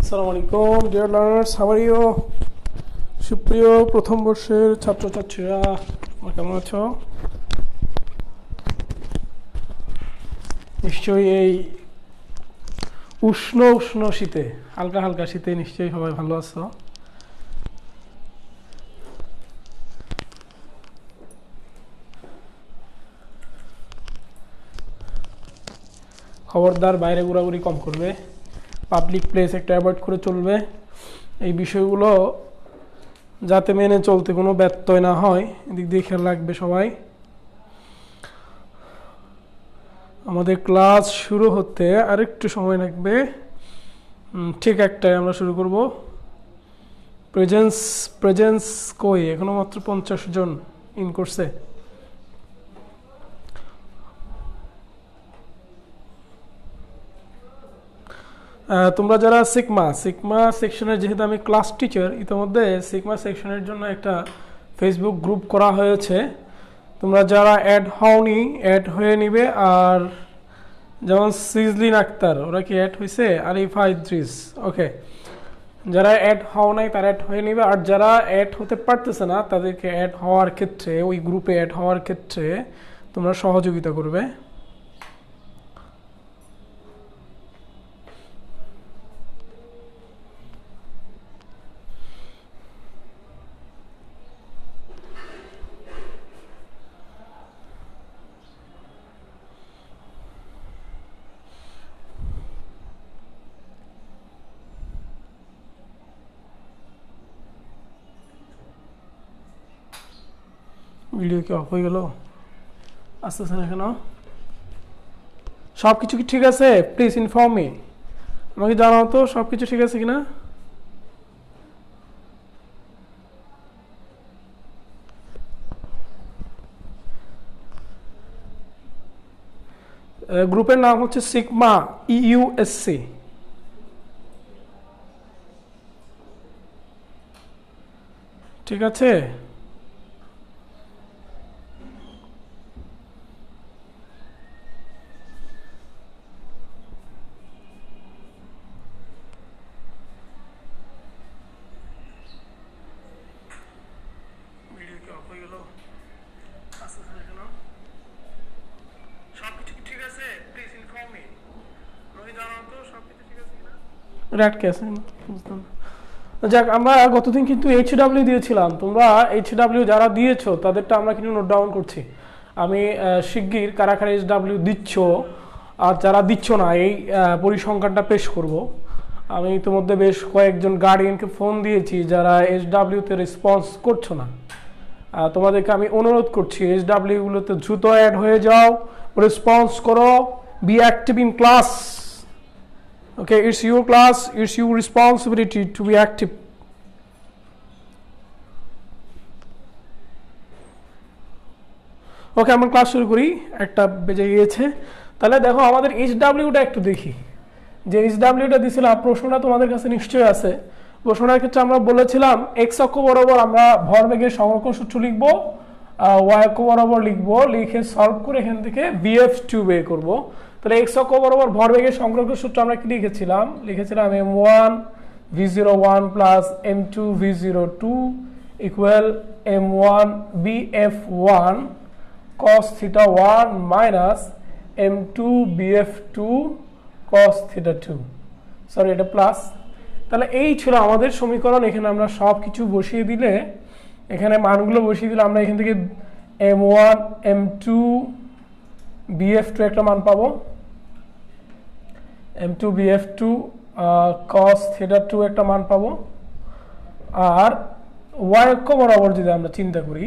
আসসালামু আলাইকুম dear learners, how are you? সুপ্রিয় প্রথম বর্ষের ছাত্রছাত্রীরা, কেমন আছো? নিশ্চয়ই এই উষ্ণ উষ্ণ শীতে, হালকা হালকা শীতে নিশ্চয়ই সবাই ভালো আছো। খবরদার বাইরে ঘোরাঘুরি কম করবে, পাবলিক প্লেস একটা অ্যাভয়েড করে চলবে। এই বিষয়গুলো যাতে মেনে চলতে কোনো ব্যত্যয় না হয়, এদিক দিয়ে খেয়াল রাখবে সবাই। আমাদের ক্লাস শুরু হতে আরেকটু সময় লাগবে, ঠিক একটাই আমরা শুরু করব। প্রেজেন্স কই? এখনো মাত্র 50 জন ইন করছে। তোমরা যারা সিগমা সেকশনের, যেহেতু আমি ক্লাস টিচার, ইতিমধ্যে সিগমা সেকশনের জন্য একটা ফেসবুক গ্রুপ করা হয়েছে। তোমরা যারা অ্যাড হওনি অ্যাড হয়ে নিবে। আর যেমন সিজলিন আক্তার, ওরা কি অ্যাড হয়েছে? আরিফা ইদ্রিস, ওকে। যারা অ্যাড হও নাই তারা অ্যাড হয়ে নিবে। আর যারা অ্যাড হতে পারতেছে না তাদেরকে অ্যাড হওয়ার ক্ষেত্রে, ওই গ্রুপে অ্যাড হওয়ার ক্ষেত্রে তোমরা সহযোগিতা করবে। ভিডিও কি অফ হয়ে গেল? আসতেছে না কেন? সব কিছু কি ঠিক আছে? প্লিজ ইনফর্ম মি, আমাকে জানাও তো সব কিছু ঠিক আছে কিনা। গ্রুপের নাম হচ্ছে সিগমা ইউএসসি। ঠিক আছে? যাক, আমরা গতদিন কিন্তু এইচডাব্লিউ দিয়েছিলাম। তোমরা এইচডাব্লিউ যারা দিয়েছো তাদেরটা আমরা কিন্তু নোট ডাউন করছি। আমি শিগগির কারা কারা এইচডাব্লিউ দিচ্ছ আর যারা দিচ্ছ না এই পরিসংখ্যানটা পেশ করব। আমি ইতিমধ্যে বেশ কয়েকজন গার্ডিয়ানকে ফোন দিয়েছি যারা এইচডাব্লিউতে রেসপন্স করছো না। তোমাদেরকে আমি অনুরোধ করছি এইচডাব্লিউগুলোতে দ্রুত অ্যাড হয়ে যাও, রেসপন্স করো, be active in class. Okay, it's your class, it's your responsibility to be active. ওকে, আমরা ক্লাস শুরু করি, একটা বেজে গিয়েছে। তাহলে দেখো আমাদের এইচডাব্লিউটা একটু দেখি। যে এইচডাব্লিউটা দিয়েছিলাম, প্রশ্নটা তোমাদের কাছে নিশ্চয়ই আছে। প্রশ্নটার ক্ষেত্রে আমরা বলেছিলাম এক্স অক্ষ বরাবর আমরা ভরবেগের সংরক্ষণ সূত্র লিখবো, ওয়াই অক্ষ বরাবর লিখবো, লিখে সলভ করে এখান থেকে BF2 বের করবো। তাহলে এক্স অক্ষ বরাবর ভরবেগের সংরক্ষণ সূত্র আমরা কি লিখেছিলাম m1 v01 plus m2 v02 equal m1 bf1 cos theta 1 minus m2 bf2 cos theta 2, sorry এটা প্লাস। তাহলে এই ছিল আমাদের সমীকরণ। এখানে আমরা সব কিছু বসিয়ে দিলে, এখানে মানগুলো বসিয়ে দিলে আমরা এখান থেকে m1 m2 bf2 একটা মান পাবো, m2 bf2 cos theta 2 একটা মান পাবো। আর y অক্ষ বরাবর যদি আমরা চিন্তা করি,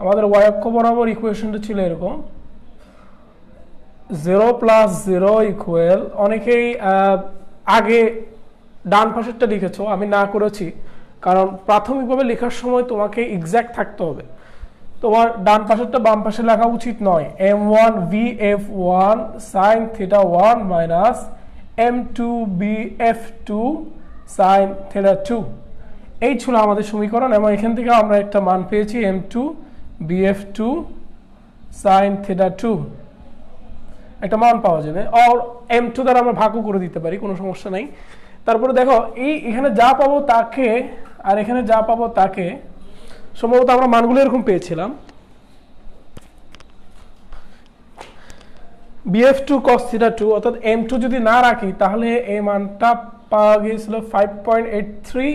আমাদের y অক্ষ বরাবর ইকুয়েশনটা ছিল এরকম 0 প্লাস 0 ইকুয়াল, অনেকেই আগে ডান পাশেরটা লিখেছো, আমি না করেছি কারণ প্রাথমিকভাবে লেখার সময় তোমাকে এক্সাক্ট থাকতে হবে। তোমার ডান পাশেরটা বাম পাশে লেখা উচিত নয়। m1 vf1 sin theta 1 minus m2 bf2 sin theta 2, এই ছিল আমাদের সমীকরণ। এবং এখান থেকে আমরা একটা মান পেয়েছি m2 bf2 sin theta 2, একটা মান পাওয়া যাবে। আর m2 দ্বারা আমরা ভাগও করে দিতে পারি, কোনো সমস্যা নাই। তারপরে দেখো এখানে যা পাবো তাকে আর এখানে যা পাবো তাকে সম্ভবত আমরা মানগুলো এরকম পেয়েছিলাম। BF2 cos theta 2 অর্থাৎ M2 যদি না রাখি তাহলে এই মানটা পাওয়া গিয়েছিল 5.83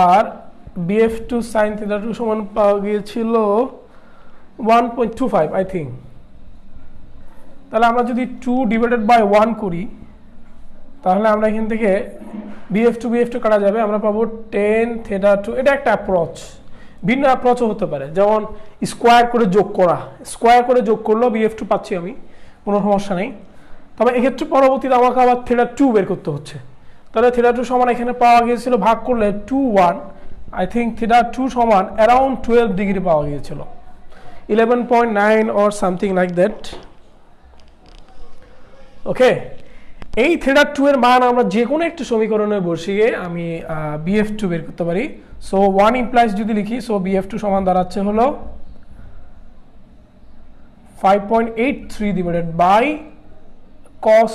আর BF2 sin theta 2 সমান পাওয়া গিয়েছিল 1.25 আই থিঙ্ক। তাহলে আমরা যদি 2 ডিভাইডেড বাই 1 করি তাহলে আমরা এখান থেকে BF2 কাটা যাবে, আমরা পাবো 10 theta 2। এটা একটা অ্যাপ্রোচ, ভিন্ন অ্যাপ্রোচও হতে পারে, যেমন স্কোয়ার করে যোগ করা, স্কোয়ার করে যোগ করলেও BF2 পাচ্ছি আমি, কোনো সমস্যা নেই। তবে এক্ষেত্রে পরবর্তীতে আমাকে আবার theta 2 বের করতে হচ্ছে। তাহলে theta 2 সমান এখানে পাওয়া গিয়েছিল ভাগ করলে 2 আই থিঙ্ক theta 2 সমান অ্যারাউন্ড 12 ডিগ্রি পাওয়া গিয়েছিল, 11.9 অর সামথিং লাইক দ্যাট। ওকে, এই theta 2 এর মান আমরা যে কোনো একটা সমীকরণে বসিয়ে আমি BF2 বের করতে পারি। সো 1 ইমপ্লাইজ যদি লিখি, সো BF2 সমান দাঁড়াচ্ছে হলো 5.83 ডিভাইডেড বাই cos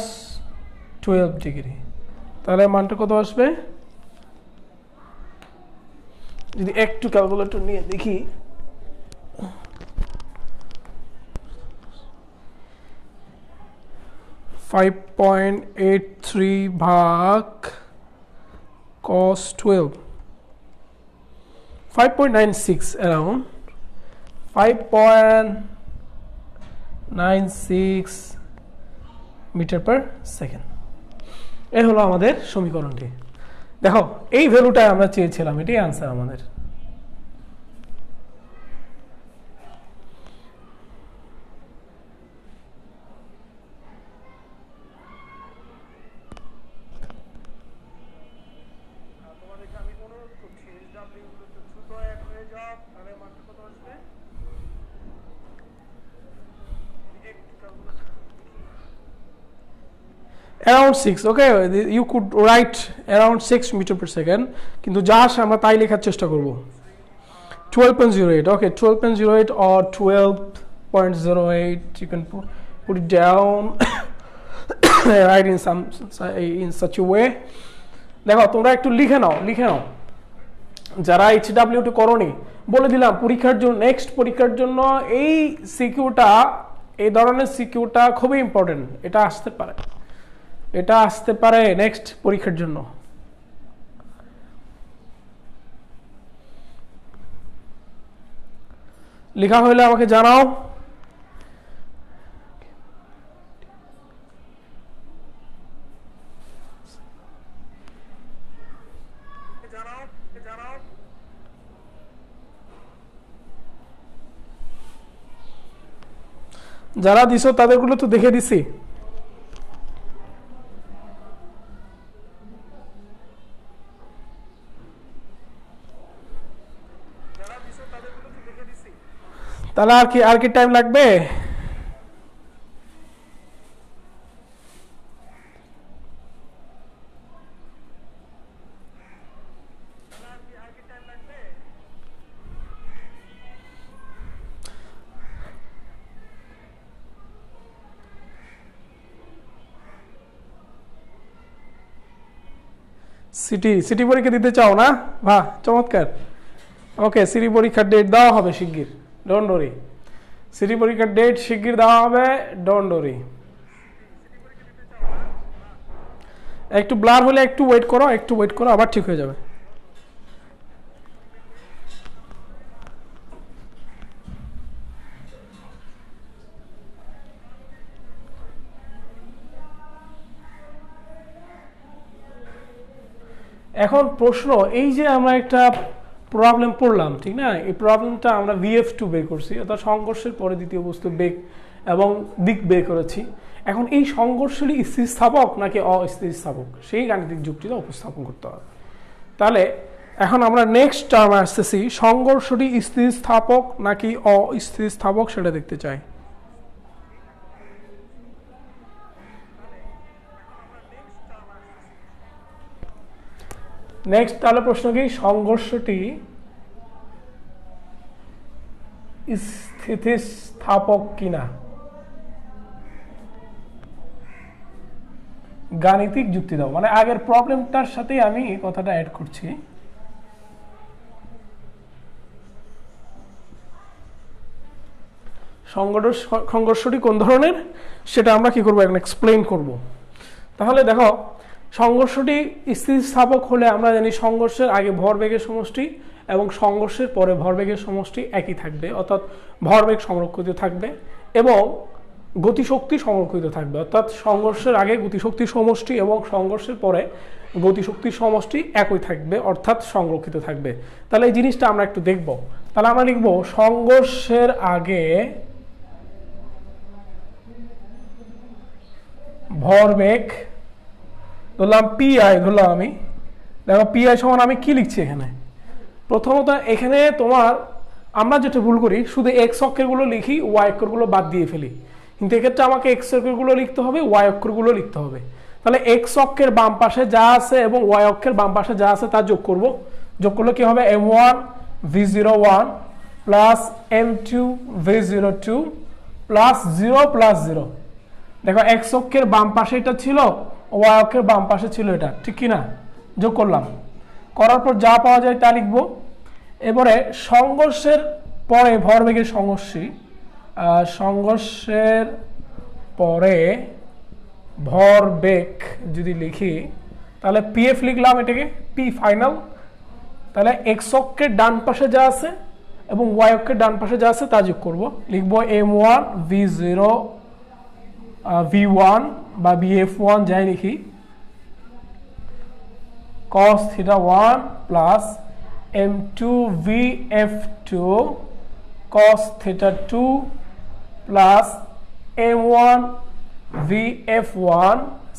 12 ডিগ্রি। তাহলে মানটা কত আসবে? যদি একটু ক্যালকুলেটর নিয়ে দেখি, .83 ভাগ cos 12, 5.96 around 5.96 metre per second. এই হলো আমাদের সমীকরণটি। দেখো এই ভ্যালুটাই আমরা চেয়েছিলাম, এটাই আনসার আমাদের। Around 6, okay, you could write around 6 meter per second, কিন্তু যা আসে আমরা তাই লেখার চেষ্টা করব। 12.08, okay, 12.08 or 12.08, you can put it down right in such a way। দেখো তোমরা একটু লিখে নাও যারা HWT করনি, বলে দিলাম পরীক্ষার জন্য, নেক্সট পরীক্ষার জন্য এই সিকিউটা, এই ধরনের সিকিউটা খুবই ইম্পর্টেন্ট, এটা আসতে পারে নেক্সট পরীক্ষার জন্য। লেখা হলে আমাকে জানাও। যারা দিছো তাদেরগুলো তো দেখে দিছি। তাহলে আর কি টাইম লাগবে? সিটি পরীক্ষা দিতে চাও না? বাহ, চমৎকার। ওকে, সিটি পরীক্ষার ডেট দেওয়া হবে শিগগির, ডোন্ট ওরি। সিটি পরীক্ষার ডেট শিগগির দেওয়া হবে, ডোন্ট ওরি। একটু ব্লার হলে একটু ওয়েট করো, আবার ঠিক হয়ে যাবে। এখন প্রশ্ন, এই যে আমরা একটা প্রবলেম পড়লাম, ঠিক না, এই প্রবলেমটা আমরা VF2 বের করছি, অর্থাৎ সংঘর্ষের পরে দ্বিতীয় বস্তু বেগ এবং দিক বের করেছি। এখন এই সংঘর্ষটি স্থিতিস্থাপক নাকি অস্থিতিস্থাপক, সেই গাণিতিক যুক্তিটা উপস্থাপন করতে হবে। তাহলে এখন আমরা নেক্সট টার্মে আসতেছি, সংঘর্ষটি স্থিতিস্থাপক নাকি অস্থিতিস্থাপক সেটা দেখতে চাই। নেক্সট তাহলে প্রশ্ন কি, সংঘর্ষটি স্থিতিস্থাপক কিনা। গাণিতিক যুক্তি দাও, মানে আগের প্রবলেমটার সাথে আমি এই কথাটা অ্যাড করছি। সংঘর্ষটি কোন ধরনের সেটা আমরা কি করব, এখন এক্সপ্লেইন করব। তাহলে দেখো, সংঘর্ষটি স্থিতিস্থাপক হলে আমরা জানি সংঘর্ষের আগে ভরবেগের সমষ্টি এবং সংঘর্ষের পরে ভরবেগের সমষ্টি একই থাকবে, অর্থাৎ ভরবেগ সংরক্ষিত থাকবে এবং গতিশক্তি সংরক্ষিত থাকবে, অর্থাৎ সংঘর্ষের আগে গতিশক্তির সমষ্টি এবং সংঘর্ষের পরে গতিশক্তির সমষ্টি একই থাকবে, অর্থাৎ সংরক্ষিত থাকবে। তাহলে এই জিনিসটা আমরা একটু দেখব। তাহলে আমরা লিখব সংঘর্ষের আগে ভরবেগ, ধরলাম পিআই, ধরলাম আমি, দেখো পিআই সমান আমি কি লিখছি এখানে। প্রথমত এখানে তোমার আমরা যেটা ভুল করি, শুধু এক্স অক্ষরগুলো লিখি, ওয়াই অক্ষরগুলো বাদ দিয়ে ফেলি, কিন্তু এক্ষেত্রে আমাকে এক্স অক্ষরগুলো লিখতে হবে, ওয়াই অক্ষরগুলো লিখতে হবে। তাহলে এক্স অক্ষের বাম পাশে যা আছে এবং ওয়াই অক্ষের বাম পাশে যা আছে তা যোগ করব। যোগ করলে কি হবে, m1 v01 plus m2 v02 plus 0 plus 0। দেখো এক্স অক্ষের বাম পাশে এটা ছিল, ওয়াই অক্ষের বাম পাশে ছিল এটা, ঠিক কি না? যোগ করলাম, করার পর যা পাওয়া যায় তা লিখব। এবারে সংঘর্ষের পরে ভরবেগের সংঘর্ষের পরে ভরবেগ যদি লিখি, তাহলে পিএফ লিখলাম, এটাকে পি ফাইনাল। তাহলে এক্স অক্ষের ডান পাশে যা আছে এবং ওয়াই অক্ষের ডান পাশে যা আছে তা যোগ করব। লিখব m1 v0 v1 বা bf1 যাই লিখি, cos θ1 plus m2 vf2 cos θ2 plus m1 vf1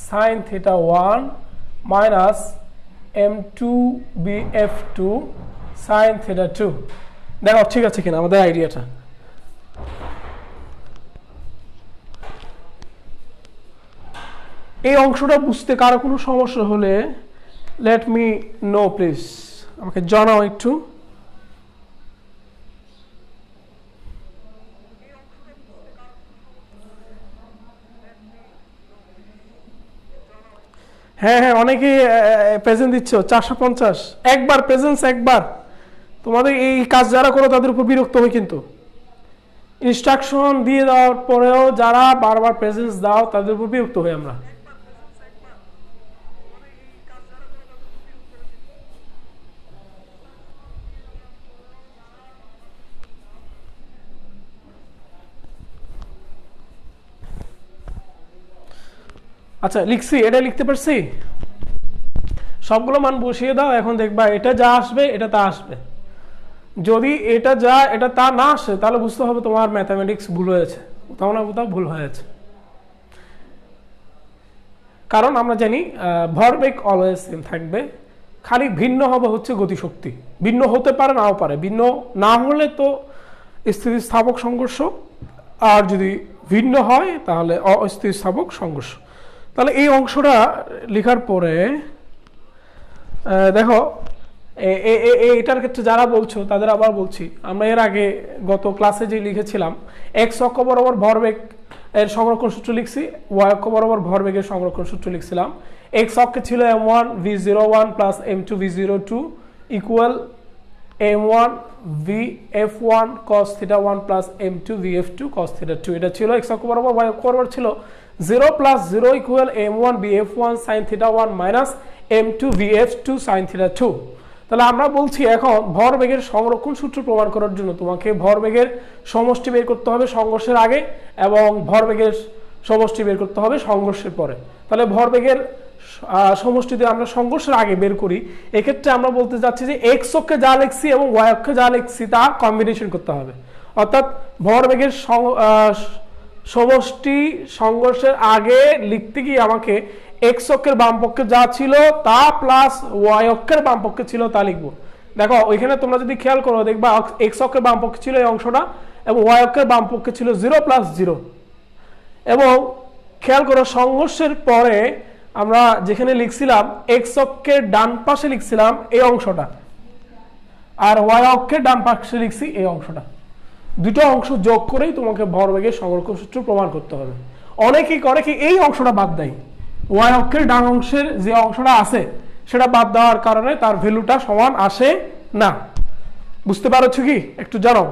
sin θ1 minus m2 bf2 sin θ2। দেখো ঠিক আছে কিনা আমাদের আইডিয়াটা। এই অংশটা বুঝতে কারো কোনো সমস্যা হলে লেট মি নো প্লিজ, আমাকে জানাও একটু। হ্যাঁ হ্যাঁ, অনেকে প্রেজেন্ট দিচ্ছ 450, একবার প্রেজেন্স, একবার। তোমাদের এই কাজ যারা করো তাদের উপর বিরক্ত হয়, কিন্তু ইনস্ট্রাকশন দিয়ে দেওয়ার পরেও যারা বারবার প্রেজেন্স দাও তাদের উপর বিরক্ত হই আমরা। আচ্ছা লিখছি, এটা লিখতে পারছি, সবগুলো মান বসিয়ে দাও। এখন দেখবা এটা যা আসবে এটা তা আসবে। যদি এটা যা এটা তা না আসে তাহলে বুঝতে হবে তোমার ম্যাথামেটিক্স ভুল হয়েছে, কোথাও না কোথাও ভুল হয়েছে। কারণ আমরা জানি ভরবেগ অলওয়েজ সেম থাকবে, খালি ভিন্ন হবে হচ্ছে গতিশক্তি। ভিন্ন হতে পারে, নাও পারে। ভিন্ন না হলে তো স্থিতিস্থাপক সংঘর্ষ, আর যদি ভিন্ন হয় তাহলে অস্থিতিস্থাপক সংঘর্ষ। তাহলে এই অংশটা লেখার পরে দেখো, এটার ক্ষেত্রে যারা বলছো তাদের আবার বলছি, আমরা এর আগে গত ক্লাসে যে লিখেছিলাম এক্স অক্ষ বরাবর ভরবেগ এর সংরক্ষণ সূত্র লিখছি, ওয়াই অক্ষ বরাবর ভরবেগের সংরক্ষণ সূত্র লিখছিলাম। এক্স অক্ষে ছিল m1 v01 plus m2 v02 equal m1 vf1 cos θ1 plus m2 vf2 cos θ2। এটা ছিল এক্স অক্ষ বরাবর। ওয়াই অক্ষ বরাবর ছিল 0 plus 0 equal m1 bf1 sin θ1 minus m2 vf2 sin θ2। তাহলে আমরা বলছি এখন ভরবেগের সংরক্ষণ সূত্র প্রমাণ করার জন্য তোমাকে ভরবেগের সমষ্টি বের করতে হবে সংঘর্ষের আগে এবং ভরবেগের সমষ্টি বের করতে হবে সংঘর্ষের পরে। তাহলে ভরবেগের সমষ্টি দিয়ে আমরা সংঘর্ষের আগে বের করি। এক্ষেত্রে আমরা বলতে যাচ্ছি যে এক্স অক্ষে যা লিখছি এবং ওয়াই অক্ষে যা লিখছি তা কম্বিনেশন করতে হবে, অর্থাৎ ভরবেগের সমষ্টি সংঘর্ষের আগে লিখতে গিয়ে আমাকে এক্স অক্ষের বাম পক্ষে যা ছিল তা প্লাস ওয়াই অক্ষের বাম পক্ষে ছিল তা লিখবো। দেখো ওইখানে তোমরা যদি খেয়াল করো দেখবা এক্স অক্ষের বাম পক্ষে ছিল এই অংশটা এবং ওয়াই অক্ষের বাম পক্ষে ছিল 0 প্লাস 0। এবং খেয়াল করো সংঘর্ষের পরে আমরা যেখানে লিখছিলাম এক্স অক্ষের ডান পাশে লিখছিলাম এই অংশটা, আর ওয়াই অক্ষের ডান পাশে লিখছি এই অংশটা। দুটো অংশ যোগ করেই তোমাকে ভরবেগের সংরক্ষণ সূত্র প্রমাণ করতে হবে। অনেকেই করে কি এই অংশটা বাদ দেয়, ওয়াই অক্ষের ডান অংশের যে অংশটা আছে সেটা বাদ দেওয়ার কারণে তার ভ্যালুটা সমান আসে না। বুঝতে পারছো কি? একটু জানাও।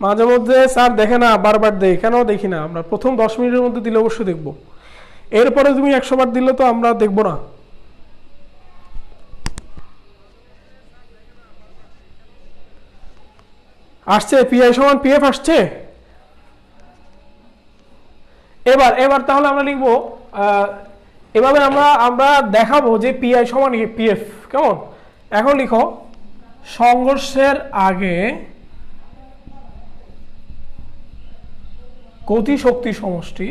মাঝে মধ্যে স্যার দেখে না, বারবার দেয়, কেন দেখি না আমরা? প্রথম 10 মিনিটের মধ্যে দিলে অবশ্যই দেখবো, এরপরে তুমি 100 বার দিলে তো আমরা দেখবো না। আসছে পিআই সমান পিএফ আসছে। এবার তাহলে আমরা লিখবো এভাবে আমরা দেখাবো যে পিআই সমান পিএফ। কেমন? এখন লিখো সংঘর্ষের আগে গতি শক্তি সমষ্টি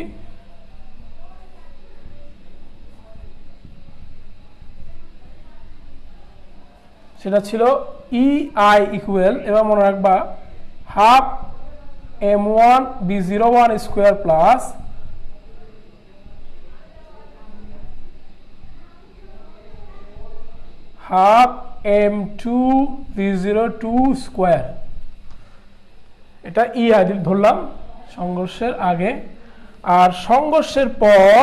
সেটা ছিল EI ইকুয়াল, এবার মনে রাখবা, half m1 b01 square plus half m2 v02 square. এটা EI ধরলাম সংঘর্ষের আগে। আর সংঘর্ষের পর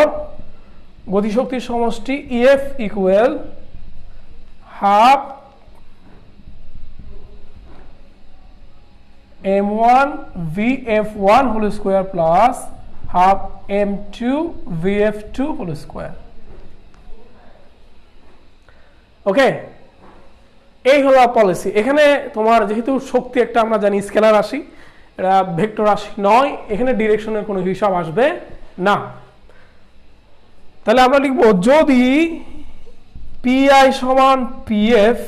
গতিশক্তির সমষ্টি EF equal half m1 vf1 whole square plus half m2 vf2 whole square. Okay, এই হলো পলিসি। এখানে তোমার যেহেতু শক্তি একটা আমরা জানি স্কেলার রাশি, এটা ভেক্টর রাশি নয়, এখানে ডিরেকশনের কোনো হিসাব আসবে না। তাহলে আমরা লিখব যদি পিআই সমান পিএফ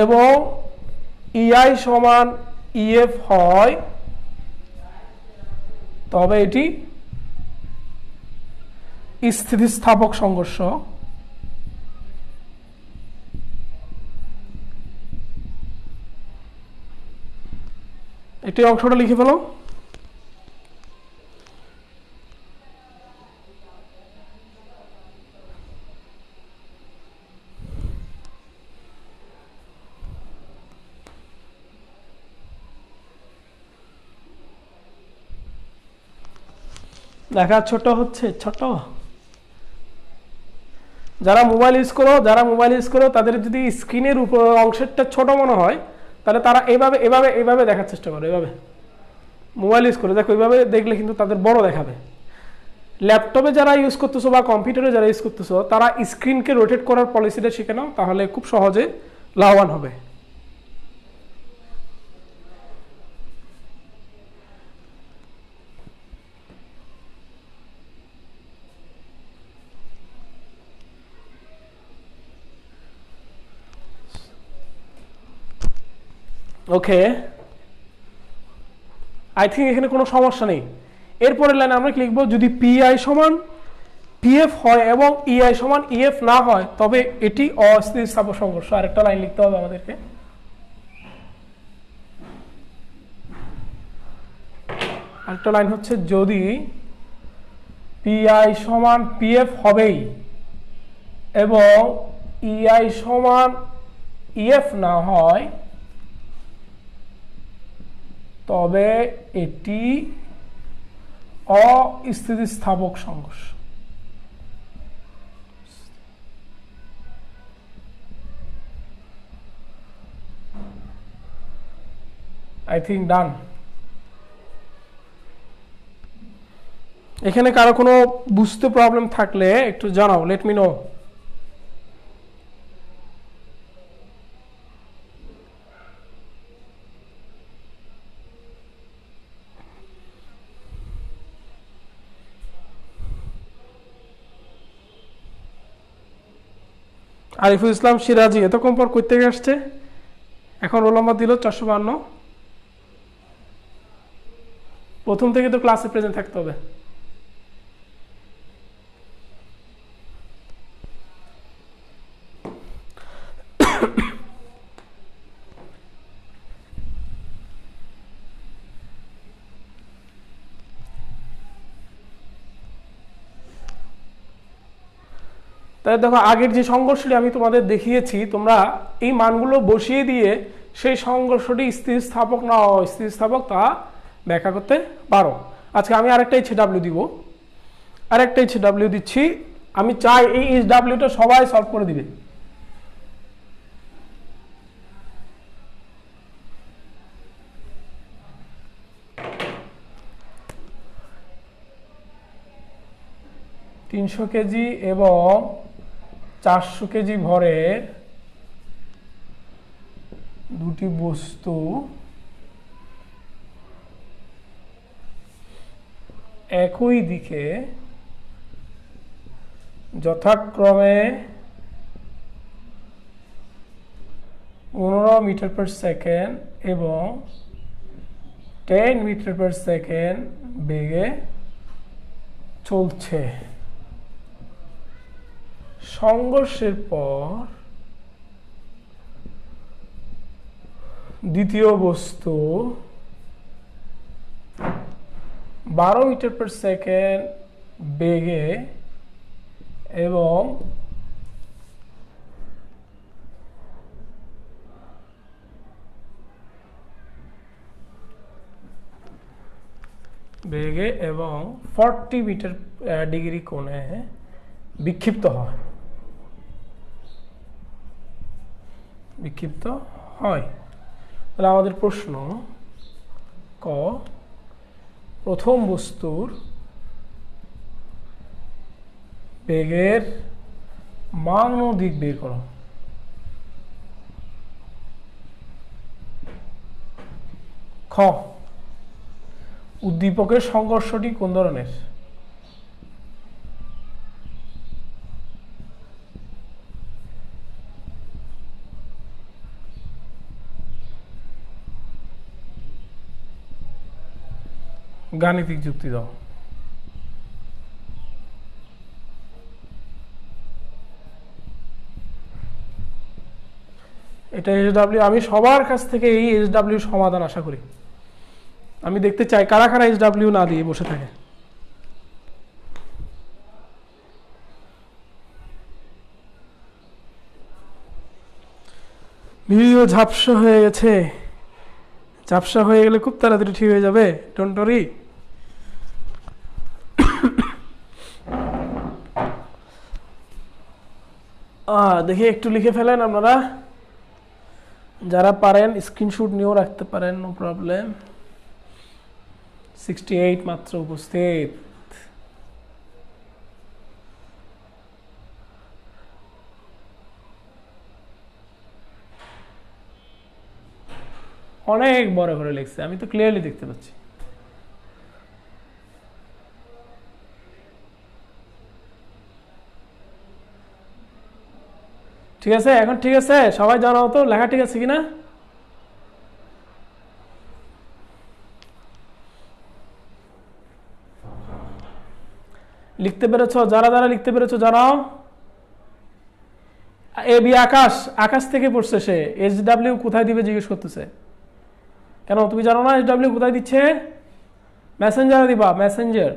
এবং ইআই সমান ইএফ হয় তবে এটি স্থিতিস্থাপক সংঘর্ষ। এটি অংশটা লিখে ফেলো। দেখা ছোট হচ্ছে, ছোট। যারা মোবাইল ইউজ করো তাদের যদি স্ক্রিনের উপর অংশটা ছোট মনে হয় তাহলে তারা এভাবে দেখার চেষ্টা করো। এভাবে মোবাইল ইউজ করে দেখো, এইভাবে দেখলে কিন্তু তাদের বড় দেখাবে। ল্যাপটপে যারা ইউজ করতেছো বা কম্পিউটারে যারা ইউজ করতেছো তারা স্ক্রিনকে রোটেট করার পলিসিটা শিখে নাও, তাহলে খুব সহজে লাভবান হবে। ওকে, আই থিঙ্ক এখানে কোনো সমস্যা নেই। এরপরের লাইনে আমরা লিখবো যদি পিআই সমান পিএফ হয় এবং ইআই সমান ইএফ না হয় তবে এটি অস্থিতিস্থাপক সংঘর্ষ। আরেকটা লাইন লিখতে হবে আমাদেরকে। আরেকটা লাইন হচ্ছে যদি পিআই সমান পিএফ হবেই এবং ইআই সমান ইএফ না হয় তবে এটি অস্থিতিস্থাপক সংঘর্ষ। আই থিঙ্ক ডান। এখানে কারো কোনো বুঝতে প্রবলেম থাকলে একটু জানাও, let me no. Ariful Islam সিরাজি এতক্ষণ পর কই থেকে আসছে? এখন রোল নাম্বার দিল 452। প্রথম থেকে তো ক্লাসে প্রেজেন্ট থাকতে হবে। তাহলে দেখো আগের যে সংঘর্ষটি আমি তোমাদের দেখিয়েছি, তোমরা এই মানগুলো বসিয়ে দিয়ে সেই সংঘর্ষটি স্থিতিস্থাপক না অস্থিতিস্থাপক তা ব্যাখ্যা করতে পারো। আজকে আমি আরেকটা HW দিব, আরেকটা HW দিচ্ছি। আমি চাই এই HWটা সবাই সলভ করে দিবে। তিনশো কেজি এবং 400 কেজি ভরের দুটি বস্তু একই দিকে যথাক্রমে 15 মিটার পার সেকেন্ড এবং 10 মিটার পার সেকেন্ড বেগে চলছে। সংঘর্ষের পর দ্বিতীয় বস্তু 12 মিটার পার সেকেন্ড বেগে এবং বেগে এবং 40 মিটার ডিগ্রি কোণে বিক্ষিপ্ত হয়। বিক্ষিপ্ত হয়। তাহলে আমাদের প্রশ্ন ক, প্রথম বস্তুর বেগের মান ও দিক বের করো। খ, উদ্দীপকের সংঘর্ষটি কোন ধরনের? গাণিতিক যুক্তি দাও। এটা HW, আমি সবার কাছ থেকে এই HW সমাধান আশা করি। আমি দেখতে চাই কারা কারা HW না দিয়ে বসে থাকে। ভিডিও ঝাপসা হয়ে গেছে, ঝাপসা হয়ে গেলে খুব তাড়াতাড়ি ঠিক হয়ে যাবে, ডোন্ট ওয়ারি। দেখি একটু লিখে ফেলেন আপনারা, যারা পারেন স্ক্রিনশট নিয়েও রাখতে পারেন, নো প্রবলেম। 68 মাত্র উপস্থিত। অনেক বড় করে লিখছে, আমি তো ক্লিয়ারলি দেখতে পাচ্ছি। ঠিক আছে, এখন ঠিক আছে, সবাই জানাও তো লেখা ঠিক আছে কিনা। লিখতে পেরেছো? যারা যারা লিখতে পেরেছো জানাও। এবি আকাশ, আকাশ থেকে পড়ছে সে। HW কোথায় দিবে জিজ্ঞেস করতেছে। কেন তুমি জানো না HW কোথায় দিচ্ছে? মেসেঞ্জারে দিবা, মেসেঞ্জার।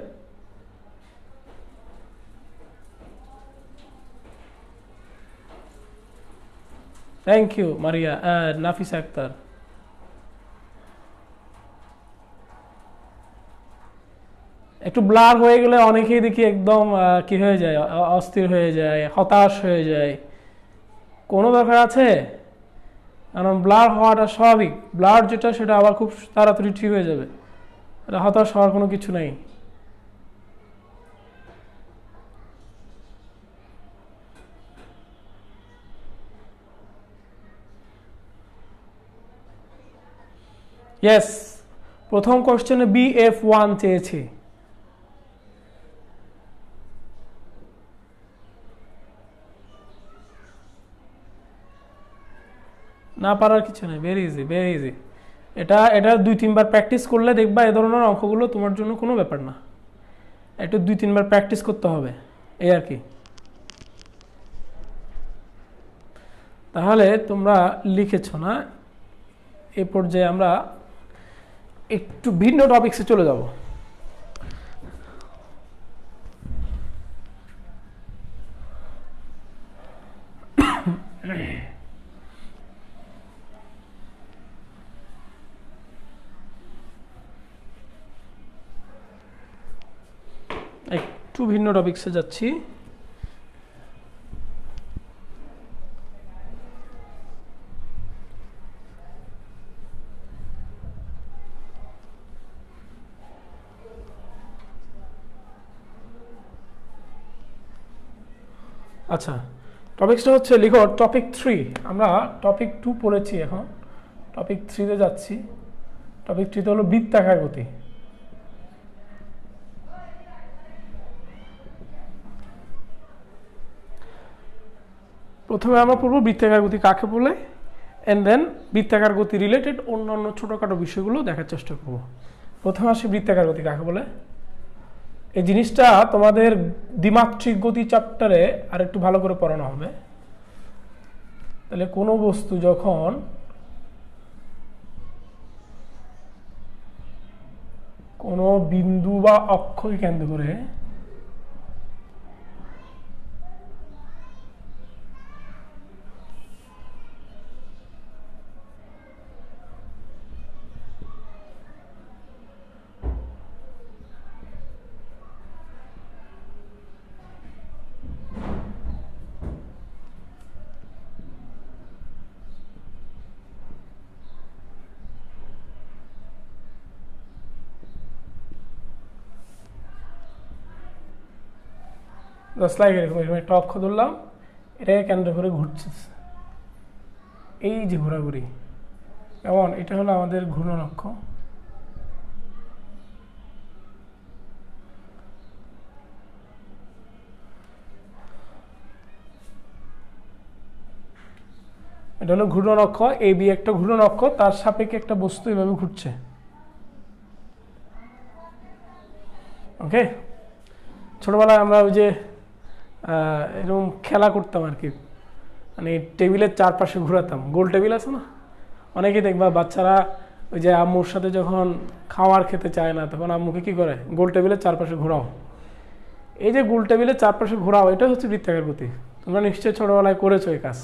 থ্যাংক ইউ মারিয়া, নাফিস আক্তার। একটু ব্লার হয়ে গেলে অনেকেই দেখি একদম কি হয়ে যায়, অস্থির হয়ে যায়, হতাশ হয়ে যায়। কোনো দরকার আছে? কারণ ব্লার হওয়াটা স্বাভাবিক। ব্লার যেটা সেটা আবার খুব তাড়াতাড়ি ঠিক হয়ে যাবে, এটা হতাশ হওয়ার কোনো কিছু নাই। ইয়েস, প্রথম কোশ্চেনে BF1 চেয়েছি। না পারার কিছু নেই, ভেরি ইজি, ভেরি ইজি। এটা 2-3 বার প্র্যাকটিস করলে দেখবা এ ধরনের অঙ্কগুলো তোমার জন্য কোনো ব্যাপার না। একটু 2-3 বার প্র্যাকটিস করতে হবে, এই আর কি। তাহলে তোমরা লিখেছ না? এ পর্যায়ে আমরা একটু ভিন্ন টপিকসে চলে যাব। একটু ভিন্ন টপিকসে যাচ্ছি। আচ্ছা, টপিকসটা হচ্ছে লিখো টপিক 3। আমরা টপিক 2 পড়েছি, এখন টপিক 3-তে যাচ্ছি। টপিক 3-তে হলো বৃত্তাকার গতি। প্রথমে আমরা পড়ব বৃত্তাকার গতি কাকে বলে, অ্যান্ড দেন বৃত্তাকার গতি রিলেটেড অন্যান্য ছোটোখাটো বিষয়গুলো দেখার চেষ্টা করব। প্রথমে আসি বৃত্তাকার গতি কাকে বলে। এই জিনিসটা তোমাদের দ্বিমাত্রিক গতি চ্যাপ্টারে আর একটু ভালো করে পড়ানো হবে। তাহলে কোনো বস্তু যখন কোনো বিন্দু বা অক্ষকে কেন্দ্র করে জাস্ট লাইক এরকম একটা অক্ষ ধরলাম, এটাকে কেন্দ্র করে ঘুরছে, এই যে ঘোরাঘুরি, কেমন, এটা হলো আমাদের ঘূর্ণন অক্ষ। এটা হলো ঘূর্ণন অক্ষ, এ বি একটা ঘূর্ণন অক্ষ, তার সাপেক্ষে একটা বস্তু এভাবে ঘুরছে। ওকে, ছোটবেলায় আমরা ওই যে এরকম খেলা করতাম আর কি, মানে টেবিলের চারপাশে ঘোরাতাম, গোল টেবিল আছে না, অনেকেই দেখবা বাচ্চারা ওই যে আম্মুর সাথে যখন খাওয়ার খেতে চায় না তখন আম্মুকে কি করে, গোল টেবিলের চারপাশে ঘোরাও। এই যে গোল টেবিলের চারপাশে ঘোরাও, এটা হচ্ছে বৃত্তাকার গতি। তোমরা নিশ্চয়ই ছোটবেলায় করেছো এই কাজ।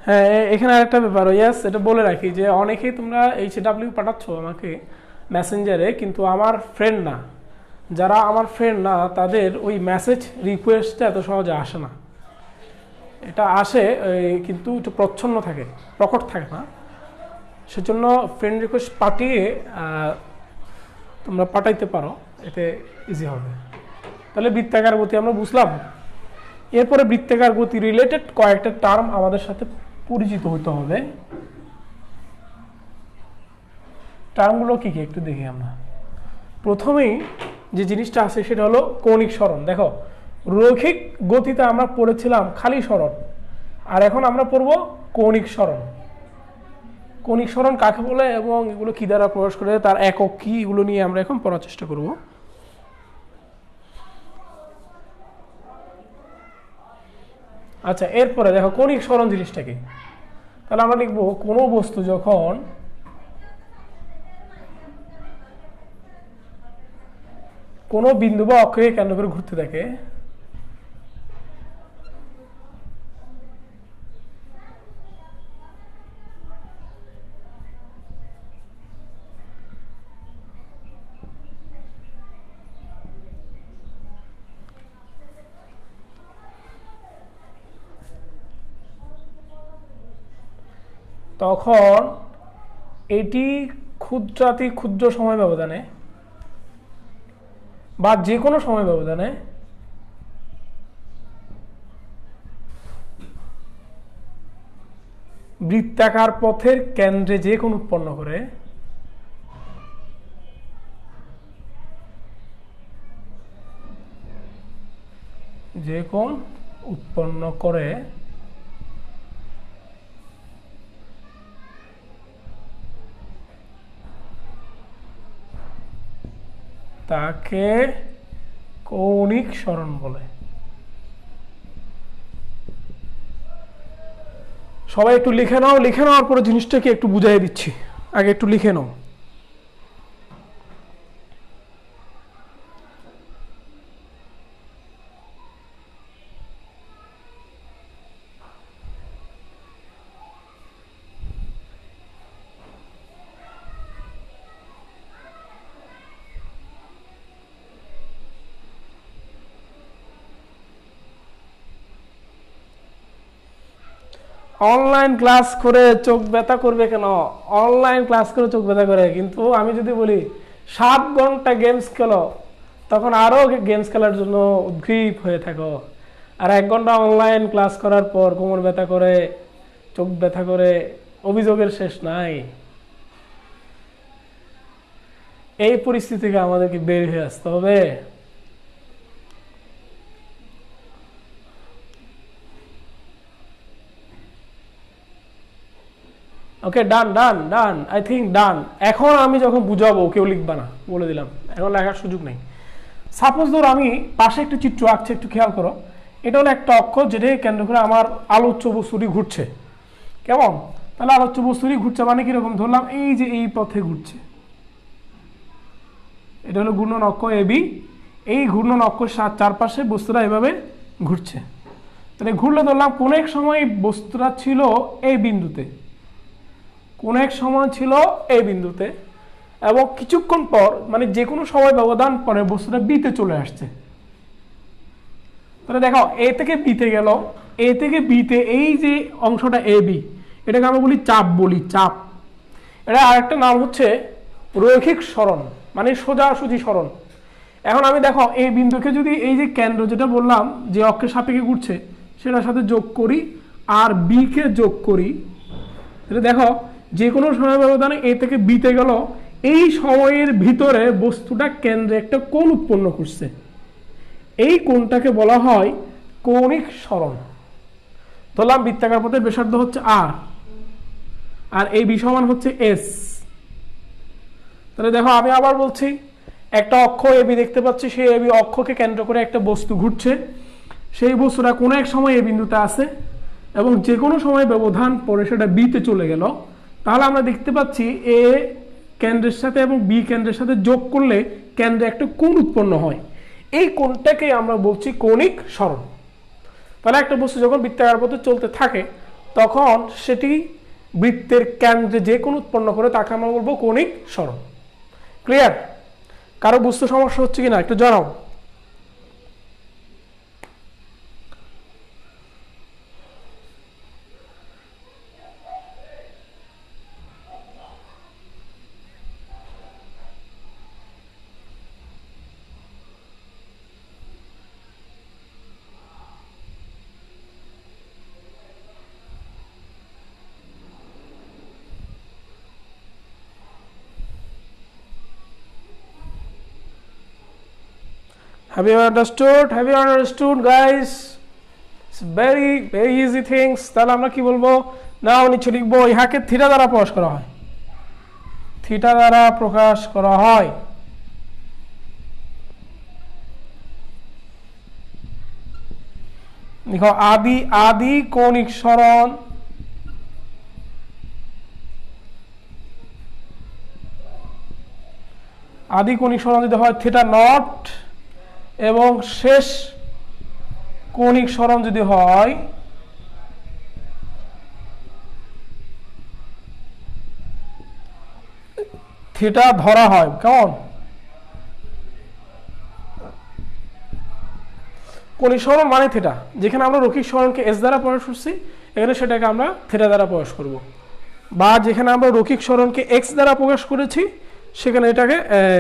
হ্যাঁ, এখানে আরেকটা ব্যাপার, ইয়াস এটা বলে রাখি যে অনেকেই তোমরা HW পাঠাচ্ছ আমাকে মেসেঞ্জারে, কিন্তু আমার ফ্রেন্ড না, যারা আমার ফ্রেন্ড না তাদের ওই মেসেজ রিকোয়েস্টটা এত সহজে আসে না। এটা আসে কিন্তু একটু প্রচ্ছন্ন থাকে, প্রকট থাকে না। সেজন্য ফ্রেন্ড রিকোয়েস্ট পাঠিয়ে তোমরা পাঠাইতে পারো, এতে ইজি হবে। তাহলে বৃত্তাকার গতি আমরা বুঝলাম। এরপরে বৃত্তাকার গতি রিলেটেড কয়েকটা টার্ম আমাদের সাথে পরিচিত হতে হবে। টার্মগুলো কি কি একটু দেখি আমরা। প্রথমেই যে জিনিসটা আছে সেটা হলো কৌণিক সরণ। দেখো, রৈখিক গতিতে আমরা পড়েছিলাম খালি সরণ, আর এখন আমরা পড়ব কৌণিক সরণ। কৌণিক সরণ কাকে বলে এবং এগুলো কি দ্বারা প্রকাশ করে, তার একক কি, এগুলো নিয়ে আমরা এখন পড়ার চেষ্টা করব। আচ্ছা, এরপরে দেখো কৌণিক সরণ জিনিসটা কি। তাহলে আমরা লিখবো কোনো বস্তু যখন কোনো বিন্দু বা অক্ষকে কেন্দ্র করে ঘুরতে থাকে, তখন এটি ক্ষুদ্রাতি ক্ষুদ্র সময় ব্যবধানে বা যে কোনো সময় ব্যবধানে বৃত্তাকার পথের কেন্দ্রে যে কোণ উৎপন্ন করে তাকে কৌণিক সরণ বলে। সবাই একটু লিখে নাও, লিখে নেওয়ার পরে জিনিসটাকে একটু বুঝাই দিচ্ছি, আগে একটু লিখে নাও। অনলাইন ক্লাস করে চোখ ব্যথা করবে কেন? অনলাইন ক্লাস করে চোখ ব্যথা করে, কিন্তু আমি যদি বলি 7 ঘন্টা গেমস খেলো, তখন আরো গেমস খেলার জন্য উদ্গ্রীব হয়ে থাকো। আর 1 ঘন্টা অনলাইন ক্লাস করার পর কোমর ব্যথা করে, চোখ ব্যথা করে, অভিযোগের শেষ নাই। এই পরিস্থিতি থেকে আমাদেরকে বের হয়ে আসতে হবে। ওকে, ডান ডান ডান, আই থিঙ্ক ডান। এখন আমি যখন বুঝাবো কেউ লিখবা না, বলে দিলাম, এখন লেখার সুযোগ নেই। সাপোজ ধর আমি পাশে একটা চিত্র আঁকছি, একটু খেয়াল করো। এটা হলো একটা অক্ষ যেটাকে কেন্দ্র করে আমার আলোচ্য বস্তুটি ঘুরছে। কেমন? তাহলে আলোচ্য বস্তুটি ঘুরছে মানে কিরকম? ধরলাম এই যে এই পথে ঘুরছে, এটা হলো ঘূর্ণন অক্ষ এবি। এই ঘূর্ণন অক্ষের চারপাশে বস্তুটা এভাবে ঘুরছে। তাহলে ঘুরলে ধরলাম কোন এক সময় বস্তুটা ছিল এই বিন্দুতে, কোন এক সময় ছিল এই বিন্দুতে, এবং কিছুক্ষণ পর মানে যে কোনো সময় ব্যবধান পরে বস্তুটা বিতে চলে আসছে। তাহলে দেখো এ থেকে বিতে গেল, এ থেকে বিতে এই যে অংশটা এ বি, এটাকে আমরা বলি চাপ, বলি চাপ। এটা আরেকটা নাম হচ্ছে রৈখিক সরণ, মানে সোজাসুজি সরণ। এখন আমি দেখো এই বিন্দুকে যদি এই যে কেন্দ্র যেটা বললাম যে অক্ষের সাপেক্ষে ঘুরছে সেটার সাথে যোগ করি আর বি কে যোগ করি, এটা দেখো যে কোনো সময় ব্যবধানে এ থেকে বিতে গেল, এই সময়ের ভিতরে বস্তুটা কেন্দ্রে একটা কোণ উৎপন্ন করছে। এই কোণটাকে বলা হয় কৌণিক সরণ। ধরলাম বৃত্তাকার পথের ব্যাসার্ধ হচ্ছে আর, আর এই বি সমান হচ্ছে এস। তাহলে দেখো আমি আবার বলছি, একটা অক্ষ এবি দেখতে পাচ্ছি, সেই এবি অক্ষকে কেন্দ্র করে একটা বস্তু ঘুরছে। সেই বস্তুটা কোনো এক সময় এই বিন্দুতে আছে এবং যে কোনো সময় ব্যবধান পরে সেটা বিতে চলে গেল। তাহলে আমরা দেখতে পাচ্ছি এ কেন্দ্রের সাথে এবং বি কেন্দ্রের সাথে যোগ করলে কেন্দ্রে একটা কোণ উৎপন্ন হয়। এই কোণটাকে আমরা বলছি কৌণিক সরণ। তাহলে একটা বস্তু যখন বৃত্তাকার পথে চলতে থাকে তখন সেটি বৃত্তের কেন্দ্রে যে কোণ উৎপন্ন করে তাকে আমরা বলবো কৌণিক সরণ। ক্লিয়ার? কারো বুঝতে সমস্যা হচ্ছে কিনা একটু জানাও। Have you understood? Have you understood, guys? It's very very easy things. তাহলে আমরা কি বলবো? নাও নিচে লিখবো, ইহাকে থিটা দ্বারা প্রকাশ করা হয়। থিটা দ্বারা প্রকাশ করা হয়। দেখো আদি আদি কৌণিক সরণ, আদি কৌণিক সরণ যদি হয় থিটা নট, এবং শেষ কৌণিক সরণ যদি হয় থিটা ধরা হয়। কেমন? কৌণিক সরণ মানে থিটা। যেখানে আমরা রৈখিক সরণকে এস দ্বারা প্রকাশ করছি এখানে সেটাকে আমরা থিটা দ্বারা প্রকাশ করব, বা যেখানে আমরা রৈখিক সরণকে এক্স দ্বারা প্রকাশ করেছি সেখানে এটাকে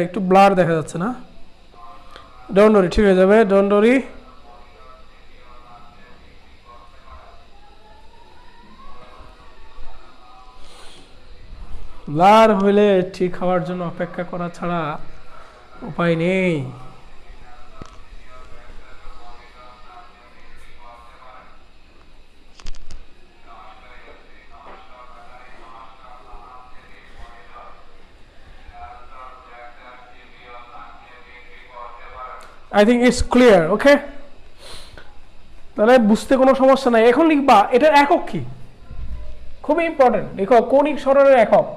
একটু ব্লার দেখা যাচ্ছে না, ডোন্ট ওয়ারি, ঠিক হয়ে যাবে, ডোন্ট ওয়ারি। ব্লার হইলে ঠিক হওয়ার জন্য অপেক্ষা করা ছাড়া উপায় নেই। I think it's clear, okay? তাহলে বুঝতে কোনো সমস্যা নাই। এখন লিখবা এটার একক কি, খুবই ইম্পর্টেন্ট। দেখো কৌণিক সরণের একক,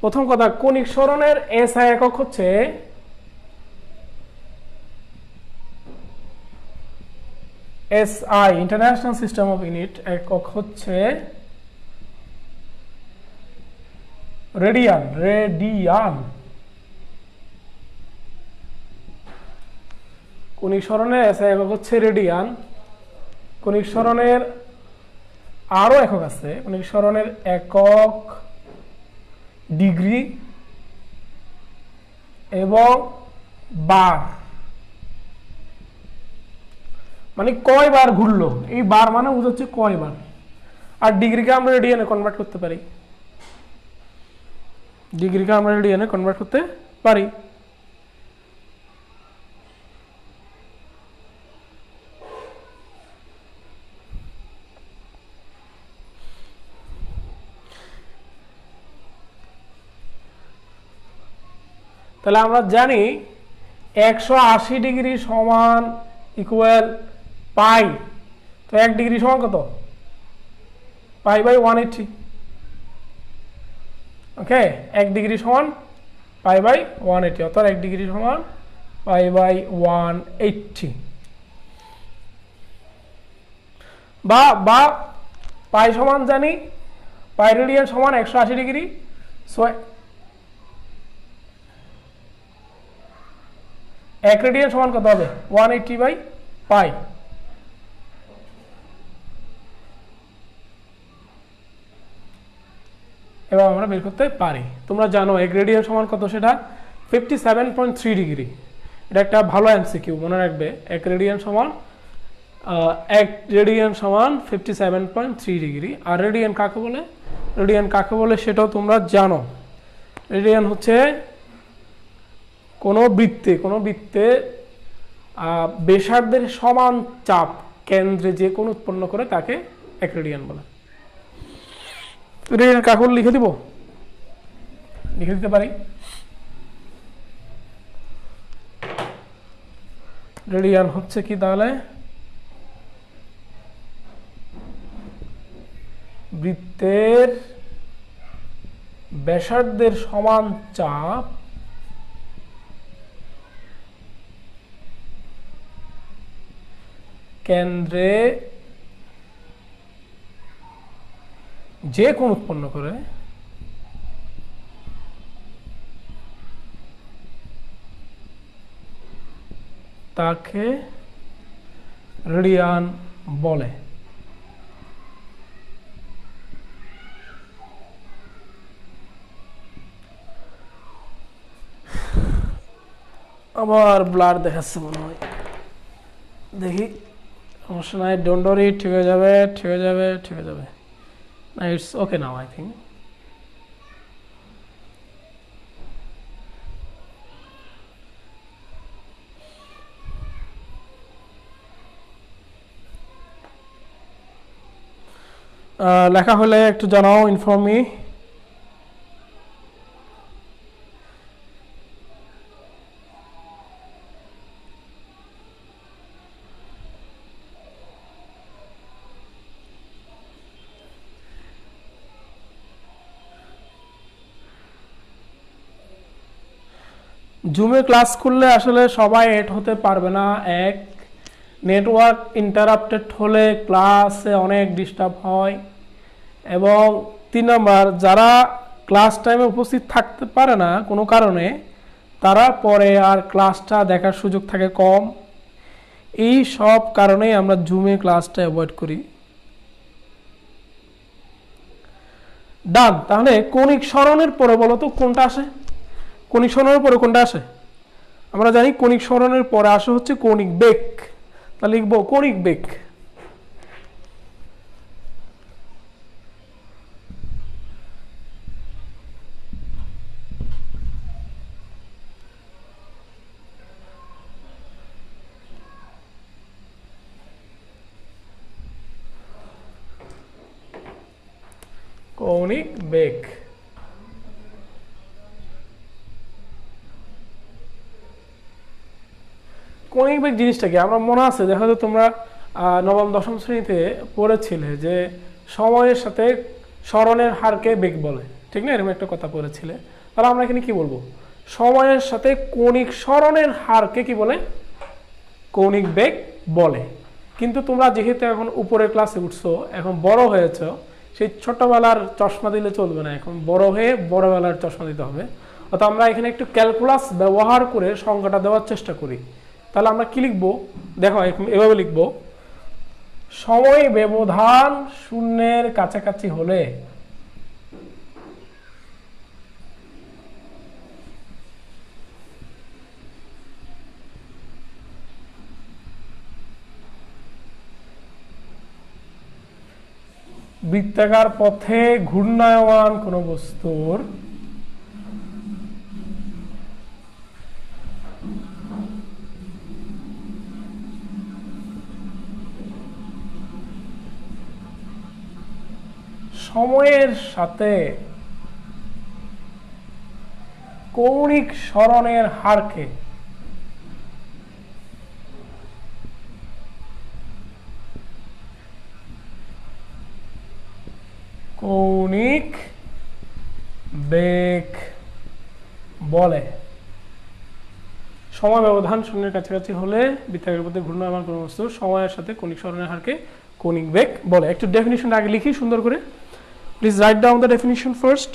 প্রথম কথা কৌণিক সরণের এসআই একক হচ্ছে SI, international system of unit, একক হচ্ছে রেডিয়ান, রেডিয়ান। কণিক সরণের SI একক হচ্ছে রেডিয়ান। কণিক সরণের আরো একক আছে, কণিক সরণের একক ডিগ্রি এবং বার, মানে কয় বার ঘুরলো, এই বার মানে বোঝাচ্ছে কয় বার। আর ডিগ্রিকে আমরা রেডিয়ানে কনভার্ট করতে পারি, ডিগ্রিকে আমরা রেডিয়ানে কনভার্ট করতে পারি। তাহলে আমরা জানি 180 ডিগ্রি সমান ইকুয়াল পাই। তো 1 ডিগ্রি সমান কত? Pi by 180। ওকে, 1 ডিগ্রি সমান পাই বাই 180, অর্থাৎ 1 ডিগ্রি সমান পাই বাই 180। বা পাই সমান জানি পাই রেডিয়ান সমান 180 ডিগ্রি। সো 1 রেডিয়ান সমান কত হবে? 180 বাই পাই। এবার আমরা বের করতে পারি। তোমরা জানো 1 রেডিয়ান সমান কত, সেটা 57.3 ডিগ্রি। এটা একটা ভালো এমসিকিউ, মনে রাখবে। 1 রেডিয়ান সমান 57.3 ডিগ্রি। আর রেডিয়ান কাকে বলে? রেডিয়ান কাকে বলে সেটাও তোমরা জানো। রেডিয়ান হচ্ছে কোনো বৃত্তে ব্যাসার্ধের সমান চাপ কেন্দ্রে যে কোণ উৎপন্ন করে তাকে 1 রেডিয়ান বলে। রেডিয়ান কাকে বলে লিখে দিতে পারি। রেডিয়ান হচ্ছে কি তাহলে? বৃত্তের ব্যাসার্ধের সমান চাপ কেন্দ্রে যে কোণ উৎপন্ন করে তাকে রেডিয়ান বলে। আবার ব্লার দেখাচ্ছে মনে হয়, দেখি। সমস্যা নাই, ডোন্ট ওয়ারি, ঠিক হয়ে যাবে। না, it's okay now I think. লেখা হলে একটু জানাও, ইনফর্ম মি। জুমে ক্লাস করলে আসলে সবাই এড হতে পারবে না। এক, নেটওয়ার্ক ইন্টারাপ্টেড হলে ক্লাসে অনেক ডিস্টার্ব হয়। এবং 3 নম্বর, যারা ক্লাস টাইমে উপস্থিত থাকতে পারে না কোনো কারণে, তারা পরে আর ক্লাসটা দেখার সুযোগ থাকে কম। এই সব কারণেই আমরা জুমে ক্লাসটা অ্যাভয়েড করি। ডান। তাহলে কৌণিক সরণের পরে বলো তো কোনটা আসে? কৌণিক সরণের পরে কোনটা আসে? আমরা জানি কৌণিক সরণের পরে আসে হচ্ছে কৌণিক বেগ। তাহলে লিখবো কৌণিক বেগ। কৌণিক বেগ। কৌণিক বেগ জিনিসটা কি? আমরা মনে আছে, দেখা যায় তোমরা নবম দশম শ্রেণীতে পড়েছিলে যে সময়ের সাথে সরণের হারকে বেগ বলে, ঠিক না? এরকম একটা কথা পড়েছিলে। তাহলে আমরা এখানে কি বলবো? সময়ের সাথে কৌণিক সরণের হারকে কি বলে? কৌণিক বেগ বলে। কিন্তু তোমরা যেহেতু এখন উপরের ক্লাসে উঠছো, এখন বড় হয়েছ, সেই ছোটবেলার চশমা দিলে চলবে না, এখন বড় হয়ে বড়বেলার চশমা দিতে হবে। অর্থাৎ আমরা এখানে একটু ক্যালকুলাস ব্যবহার করে সংখ্যাটা দেওয়ার চেষ্টা করি। তাহলে আমরা কি লিখবো, দেখো এভাবে লিখবো, সময় ব্যবধান শূন্যের কাছাকাছি হলে বৃত্তাকার পথে ঘূর্ণায়মান কোন বস্তুর সময়ের সাথে কৌণিক সরণের হারকে কৌণিক বেগ বলে। সময় ব্যবধান শূন্যের কাছাকাছি হলে বৃত্তাকার পথে ঘূর্ণায়মান কোন বস্তু সময়ের সাথে কৌণিক সরণের হারকে কৌণিক বেগ বলে। একটু ডেফিনিশন আগে লিখি সুন্দর করে। Please write down the definition first.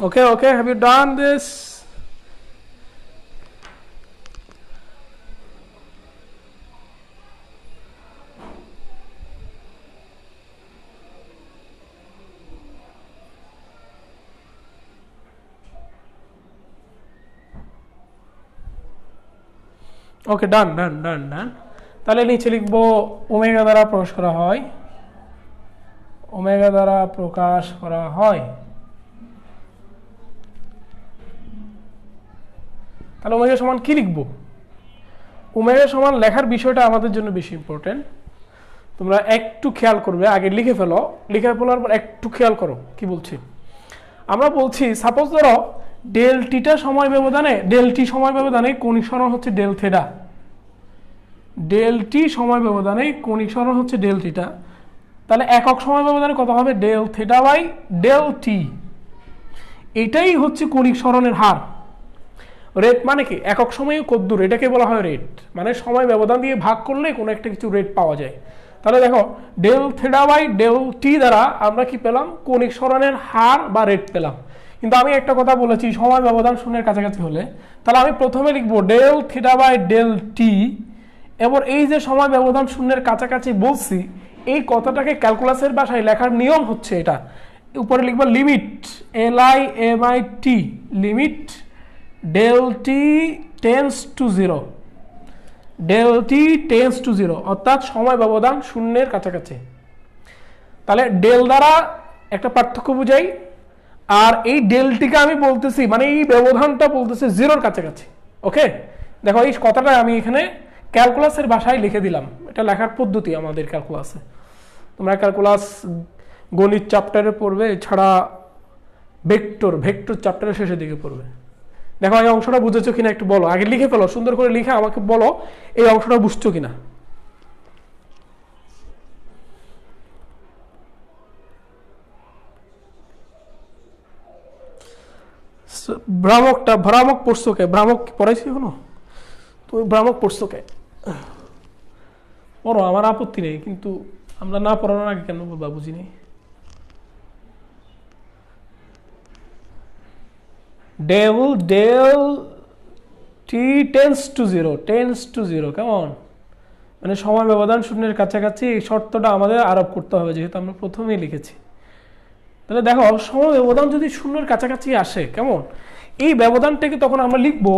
Okay, have you done this? Okay, done. তাহলে নিচে লিখবো ওমেগা দ্বারা প্রকাশ করা হয়, ওমেগা দ্বারা প্রকাশ করা হয়। তাহলে ওমেগা সমান কি লিখবো? ওমেগা সমান লেখার বিষয়টা আমাদের জন্য বেশি ইম্পর্টেন্ট। তোমরা একটু খেয়াল করবে, আগে লিখে ফেলো, লিখে ফেলার পর একটু খেয়াল করো কি বলছি। আমরা বলছি সাপোজ ধরো ডেল টিটা সময় ব্যবধানে, ডেল টি সময় ব্যবধানে কৌণিক সরণ হচ্ছে ডেল থেটা, ডেল টি সময় ব্যবধানে কৌণিক সরণ হচ্ছে ডেল টিটা। তাহলে একক সময় ব্যবধানে কত হবে? Del theta by del t. এটাই হচ্ছে কৌণিক সরণের হার। রেট মানে কি? একক সময়ে কদ্দূর, এটাকে বলা হয় রেট। মানে সময় ব্যবধান দিয়ে ভাগ করলে কোনো একটা কিছু রেট পাওয়া যায়। তাহলে দেখো del theta by del t দ্বারা আমরা কি পেলাম? কৌণিক সরণের হার বা রেট পেলাম। কিন্তু আমি একটা কথা বলেছি, সময় ব্যবধান শূন্যের কাছাকাছি হলে, তাহলে আমি প্রথমে লিখবো del theta by del t. এবার এই যে সময় ব্যবধান শূন্যের কাছাকাছি বলছি, এই কথাটাকে ক্যালকুলাসের ভাষায় লেখার নিয়ম হচ্ছে এটা, উপরে লিখবো limit LIMIT, limit del t tends to zero, del t tends to zero, অর্থাৎ সময় ব্যবধান শূন্যের কাছাকাছি। তাহলে ডেল দ্বারা একটা পার্থক্য বুঝাই, আর এই ডেলটিকে আমি বলতেছি, মানে এই ব্যবধানটা বলতেছে জিরোর কাছাকাছি। ওকে, দেখো এই কথাটা আমি এখানে ক্যালকুলাসের ভাষায় লিখে দিলাম, এটা লেখার পদ্ধতি আমাদের ক্যালকুলাসে। তোমরা ক্যালকুলাস গণিত চ্যাপ্টারে পড়বে, এছাড়া ভেক্টর চ্যাপ্টারের শেষের দিকে পড়বে। দেখো এই অংশটা বুঝেছো কিনা একটু বলো, আগে লিখে ফেলো, সুন্দর করে লিখে আমাকে বলো এই অংশটা বুঝছো কিনা। ভ্রামক পড়ছো কে? ভ্রামক পড়াইছি এখনো? তুমি ভ্রামক পড়ছো কে? পড়ো, আমার আপত্তি নেই, কিন্তু আমরা না পড়ানোর আগে কেন বলবা বুঝিনি। Del t tends to zero, কেমন? মানে সময় ব্যবধান শূন্যের কাছাকাছি, এই শর্তটা আমাদের আরোপ করতে হবে, যেহেতু আমরা প্রথমেই লিখেছি। তাহলে দেখো সময় ব্যবধান যদি শূন্যের কাছাকাছি আসে, কেমন, এই ব্যবধানটাকে তখন আমরা লিখবো,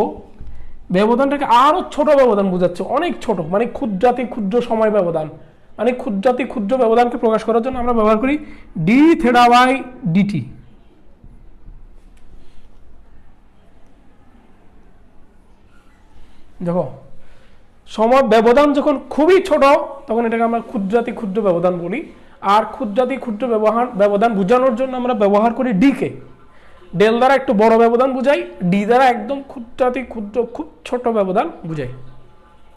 ব্যবধানটাকে আরো ছোট ব্যবধান বোঝাচ্ছে, অনেক ছোট, মানে ক্ষুদ্রাতি ক্ষুদ্র সময় ব্যবধান, মানে ক্ষুদ্রাতি ক্ষুদ্র ব্যবধানকে প্রকাশ করার জন্য আমরা ব্যবহার করি ডি থেটা বাই ডিটি। দেখো সময় ব্যবধান যখন খুবই ছোট তখন এটাকে আমরা ক্ষুদ্রাতি ক্ষুদ্র ব্যবধান বলি, আর ক্ষুদ্রাতি ক্ষুদ্র ব্যবধান বোঝানোর জন্য আমরা ব্যবহার করি ডি কে। ডেল দ্বারা একটু বড় ব্যবধান বুঝাই, ডি দ্বারা একদম ক্ষুদ্রাতি ক্ষুদ্র খুব ছোট ব্যবধান বুঝাই।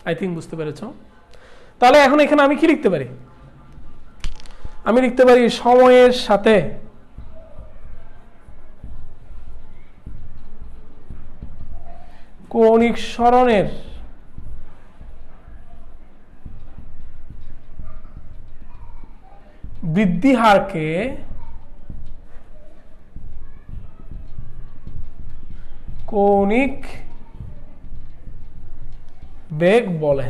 আই থিঙ্ক বুঝতে পেরেছ। তাহলে এখন এখানে আমি কি লিখতে পারি? আমি লিখতে পারি সময়ের সাথে কৌণিক সরণের বৃদ্ধি হারকে কৌণিক বেগ বলে।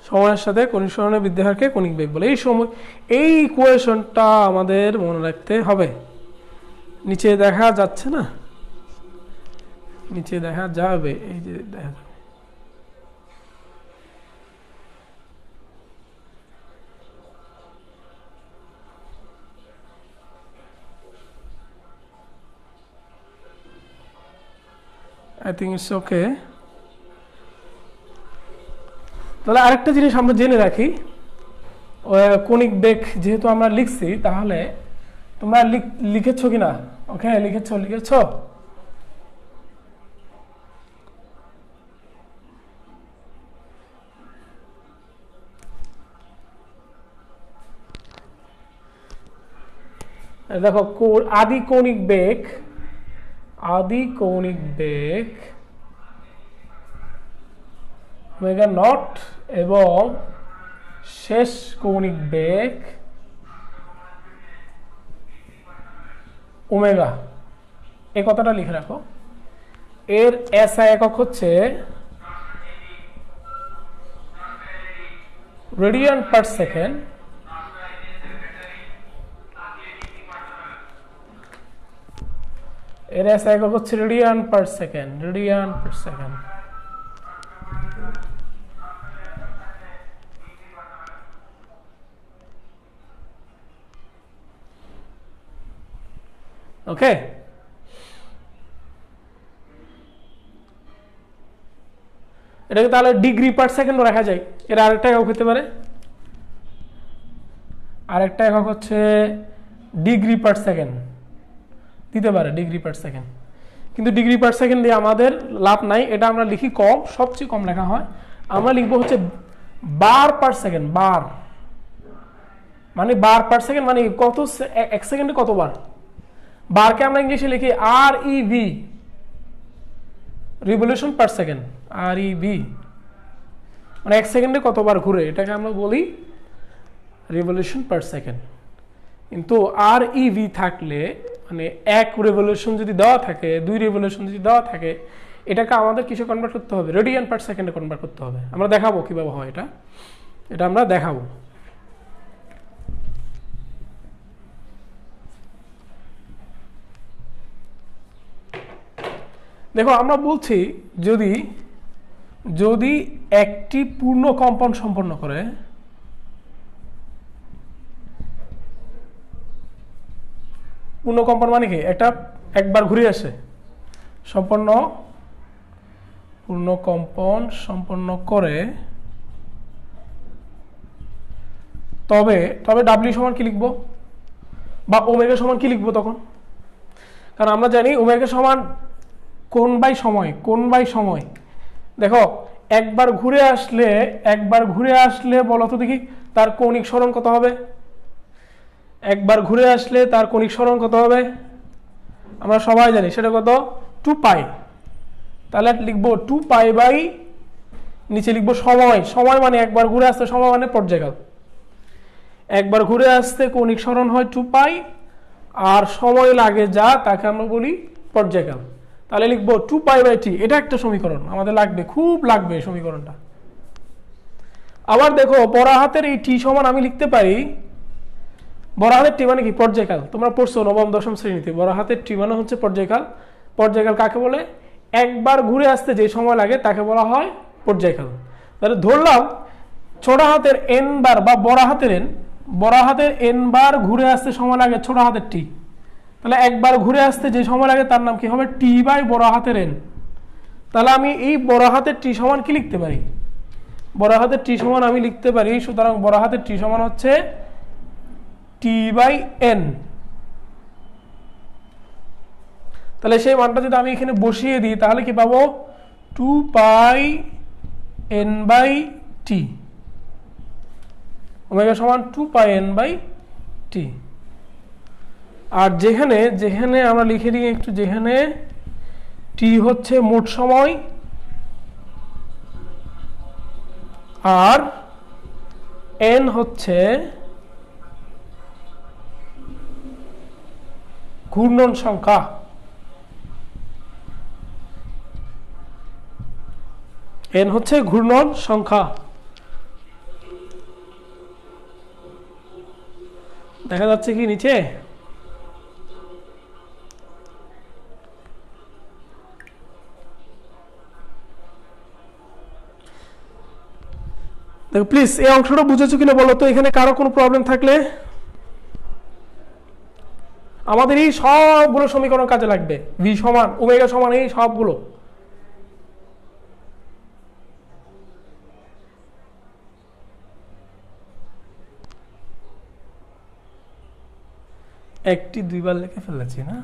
সময়ের সাথে কৌণিক সরণের বৃদ্ধি হারকে কৌণিক বেগ বলে। এই ইকুয়েশনটা আমাদের মনে রাখতে হবে। নিচে দেখা যাচ্ছে না? নিচে দেখা যাবে, এই যে দেখা যাবে। I think it's okay. তাহলে আরেকটা জিনিস আমরা জেনে রাখি, কৌণিক বেগ যেহেতু আমরা লিখছি, তাহলে তোমরা লিখেছো কিনা? ওকে, লিখেছো। দেখো আদি কৌণিক বেগ ওমেগা নট এবং শেষ কৌণিক বেগ ওমেগা, এই কথাটা লিখে রাখো। এর এসআই একক হচ্ছে রেডিয়ান পার সেকেন্ড। এর এসআই একক হচ্ছে রেডিয়ান পার সেকেন্ড। ওকে, এটাকে তাহলে ডিগ্রি পার সেকেন্ড রাখা যায়। এর আরেকটা একক হতে পারে, আরেকটা একক হচ্ছে ডিগ্রি পার সেকেন্ড দিতে পারে, ডিগ্রি পার সেকেন্ড। কিন্তু ডিগ্রি পার সেকেন্ড দিয়ে আমাদের লাভ নাই, এটা আমরা লিখি কম, সবচেয়ে কম লেখা হয়। আমরা লিখবো হচ্ছে বার পার সেকেন্ড। বার মানে বার পার সেকেন্ড মানে কত, এক সেকেন্ডে কতবার। বারকে আমরা ইংলিশে লিখি ReV, revolution per second. ReV মানে এক সেকেন্ডে কতবার ঘুরে, এটাকে আমরা বলি রিভলিউশন পার সেকেন্ড। কিন্তু ReV থাকলে মানে এক রেভলিউশন যদি দেওয়া থাকে, দুই রেভলিউশন যদি দেওয়া থাকে, এটাকে আমাদের কিসে কনভার্ট করতে হবে? রেডিয়ান পার সেকেন্ডে কনভার্ট করতে হবে। আমরা দেখাবো কিভাবে হয় এটা আমরা দেখাবো। দেখো আমরা বলছি যদি একটি পূর্ণ কম্পন সম্পন্ন করে, পূর্ণ কম্পন মানে কি? এটা একবার ঘুরে আসে, পূর্ণ কম্পন সম্পন্ন করে, তবে ডাব্লিউ সমান কি লিখবো বা ওমেগা সমান কি লিখবো তখন? কারণ আমরা জানি ওমেগা সমান কোণ বাই সময়। দেখো একবার ঘুরে আসলে বলো তো দেখি তার কৌণিক সরণ কত হবে? একবার ঘুরে আসলে তার কৌণিক সরণ কত হবে? আমরা সবাই জানি সেটা কত? 2π। তাহলে লিখবো 2π বাই, নিচে লিখবো সময় মানে একবার ঘুরে আসতে, সময় মানে পর্যায়কাল। একবার ঘুরে আসতে কৌণিক সরণ হয় 2π, আর সময় লাগে যা তাকে আমরা বলি পর্যায়কাল। তাহলে লিখবো 2π/t। এটা একটা সমীকরণ আমাদের লাগবে, খুব লাগবে এই সমীকরণটা। আবার দেখো বড় হাতের এই টি সমান আমি লিখতে পারি, বড় হাতের টি মানে কি? পর্যায়কাল। তোমরা পড়ছো নবম দশম শ্রেণীতে, বড় হাতের টি মানে হচ্ছে পর্যায়কাল। পর্যায়কাল কাকে বলে? একবার ঘুরে আসতে যে সময় লাগে তাকে বলা হয় পর্যায়কাল। তাহলে ধরলাম ছোট হাতের n বার বা বড় হাতের n বার ঘুরে আসতে সময় লাগে ছোট হাতের টি, তাহলে একবার ঘুরে আসতে যে সময় লাগে তার নাম কি হবে? টি বাই বড় হাতের এন। তাহলে আমি এই বড় হাতের টি সমান কি লিখতে পারি? বড় হাতের টি সমান আমি লিখতে পারি, সুতরাং বড় হাতের টি সমান হচ্ছে টি বাই এন। তাহলে সেই মানটা যদি আমি এখানে বসিয়ে দিই তাহলে কি পাবো? 2 পাই এন বাই টি, ওমেগা সমান 2 পাই এন বাই টি। আর যেখানে যেখানে আমরা লিখে দিই একটু, যেখানে টি হচ্ছে মোট সময় আর এন হচ্ছে ঘূর্ণন সংখ্যা, এন হচ্ছে ঘূর্ণন সংখ্যা। দেখা যাচ্ছে কি নিচে? দেখো প্লিজ এই অংশটা বুঝেছো কিনা বলো তো, এখানে কারো কোনো প্রবলেম থাকলে। আমাদের এই সবগুলো সমীকরণ কাজে লাগবে, ভি সমান ওমেগা সমান এই সবগুলো। একটি দুইবার লিখে ফেলেছি না?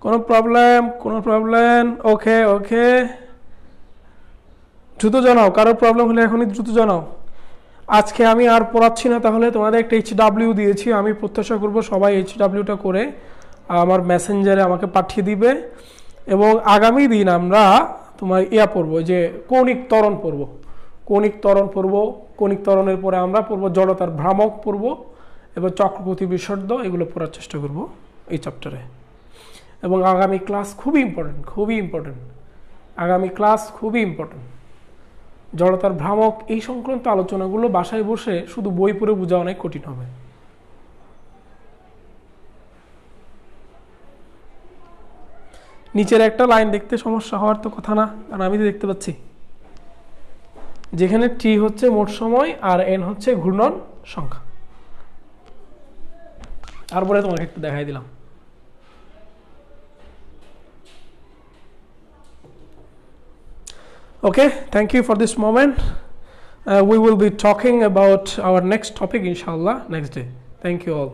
কোনো প্রবলেম? কোনো প্রবলেম? ওকে ওকে, দ্রুত জানাও, কারোর প্রবলেম হলে এখনই দ্রুত জানাও। আজকে আমি আর পড়াচ্ছি না, তাহলে তোমাদের একটা HW দিয়েছি, আমি প্রত্যাশা করব সবাই HWটা করে আমার মেসেঞ্জারে আমাকে পাঠিয়ে দিবে। এবং আগামী দিন আমরা তোমার পড়বো, যে কৌণিক ত্বরণ পড়ব, কৌণিক ত্বরণ পড়ব। কৌণিক ত্বরণের পরে আমরা পড়বো জড়তার ভ্রামক পড়ব এবং চক্রগতি বিশর্ধ, এগুলো পড়ার চেষ্টা করব এই চ্যাপ্টারে। এবং আগামী ক্লাস খুবই ইম্পর্টেন্ট, খুবই ইম্পর্টেন্ট, আগামী ক্লাস খুবই ইম্পর্টেন্ট। জড়তার ভ্রামক এই সংক্রান্ত আলোচনাগুলো বাসায় বসে শুধু বই পড়ে বোঝা অনেক কঠিন হবে। নিচের একটা লাইন দেখতে সমস্যা হওয়ার তো কথা না, কারণ আমি তো দেখতে পাচ্ছি যেখানে টি হচ্ছে মোট সময় আর এন হচ্ছে ঘূর্ণন সংখ্যা। তারপরে তোমাকে একটু দেখাই দিলাম। Okay, thank you for this moment. We will be talking about our next topic inshallah next day. Thank you all.